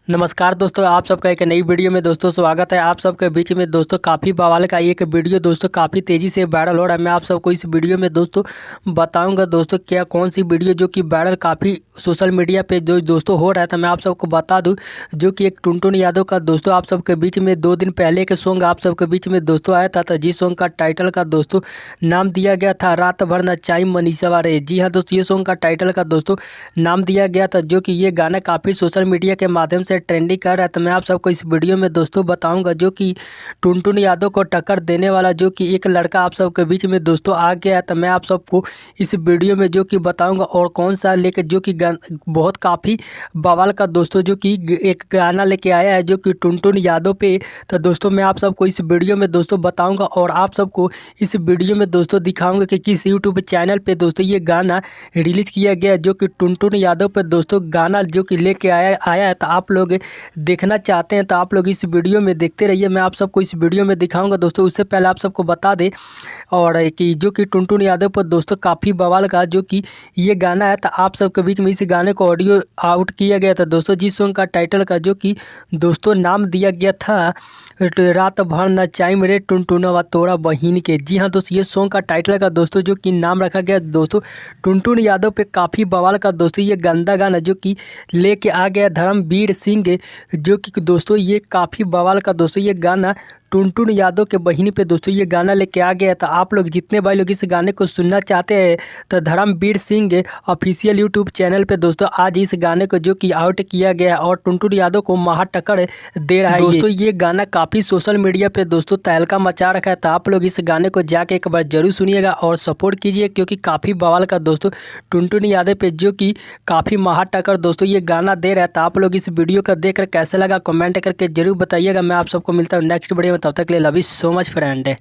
नमस्कार दोस्तों, आप सबका एक नई वीडियो में दोस्तों स्वागत है। आप सबके बीच में दोस्तों काफ़ी बवाल का एक वीडियो दोस्तों काफ़ी तेज़ी से वायरल हो रहा है। मैं आप सबको इस वीडियो में दोस्तों बताऊंगा दोस्तों क्या कौन सी वीडियो जो कि वायरल काफ़ी सोशल मीडिया पे जो दोस्तों हो रहा है। तो मैं आप सबको बता दूं जो कि एक टुनटुन यादव का दोस्तों आप सबके बीच में 2 दिन पहले के सॉन्ग आप सबके बीच में दोस्तों आया था। जिस सॉन्ग का टाइटल का दोस्तों नाम दिया गया था रात भर नचाई मनीषा रे। जी हाँ दोस्तों, ये सॉन्ग का टाइटल का दोस्तों नाम दिया गया था, जो कि ये गाना काफ़ी सोशल मीडिया के माध्यम से ट्रेंडिंग कर रहा है। तो मैं आप सबको इस वीडियो में दोस्तों बताऊंगा जो कि टुनटुन यादव को टक्कर देने वाला जो कि एक लड़का आप सबके बीच में दोस्तों आ गया है। तो मैं आप सबको इस वीडियो में जो कि बताऊंगा और कौन सा लेके जो कि बहुत काफ़ी बवाल का दोस्तों जो कि एक गाना लेके आया है जो कि टुनटुन यादव पे। तो दोस्तों मैं आप सबको इस वीडियो में दोस्तों बताऊंगा और आप सबको इस वीडियो में दोस्तों दिखाऊंगा कि किस यूट्यूब चैनल पे दोस्तों ये गाना रिलीज़ किया गया जो कि टुनटुन यादव पे दोस्तों गाना जो कि लेके आया है। तो आप लोग देखना चाहते हैं तो आप लोग इस वीडियो में देखते रहिए। मैं आप सबको इस वीडियो में दिखाऊंगा दोस्तों। उससे पहले आप सबको बता दें और कि जो कि टुनटुन यादव पर दोस्तों काफ़ी बवाल का जो कि ये गाना है। तो आप सबके बीच में इस गाने को ऑडियो आउट किया गया था दोस्तों, जिस सॉन्ग का टाइटल का जो कि दोस्तों नाम दिया गया था रात भर नचाई मेरे टुनटुनवा तोरा बहिन के। जी हाँ दोस्तों, ये सॉन्ग का टाइटल का दोस्तों जो कि नाम रखा गया दोस्तों टुनटुन यादव पे काफ़ी बवाल का दोस्तों ये गंदा गाना जो कि लेके आ गया धर्मवीर सिंह, जो कि दोस्तों ये काफ़ी बवाल का दोस्तों ये गाना टुनटुन यादव के बहिनी पे दोस्तों ये गाना लेके आ गया था। आप लोग जितने भाई लोग इस गाने को सुनना चाहते हैं तो Dharmveer Singh official YouTube channel पे दोस्तों आज इस गाने को जो कि आउट किया गया और टुनटुन यादव को महा टक्कर दे रहा है। दोस्तों ये गाना काफ़ी सोशल मीडिया पे दोस्तों तहलका मचा रखा है। तो आप लोग इस गाने को जाके एक बार जरूर सुनिएगा और सपोर्ट कीजिए, क्योंकि काफ़ी बवाल का दोस्तों टुनटुन यादव पे जो कि काफ़ी महा टक्कर दोस्तों ये गाना दे रहा है। तो आप लोग इस वीडियो को देखकर कैसा लगा कमेंट करके जरूर बताइएगा। मैं आप सबको मिलता हूँ नेक्स्ट वीडियो में, तब तक के लिए love you so much friend.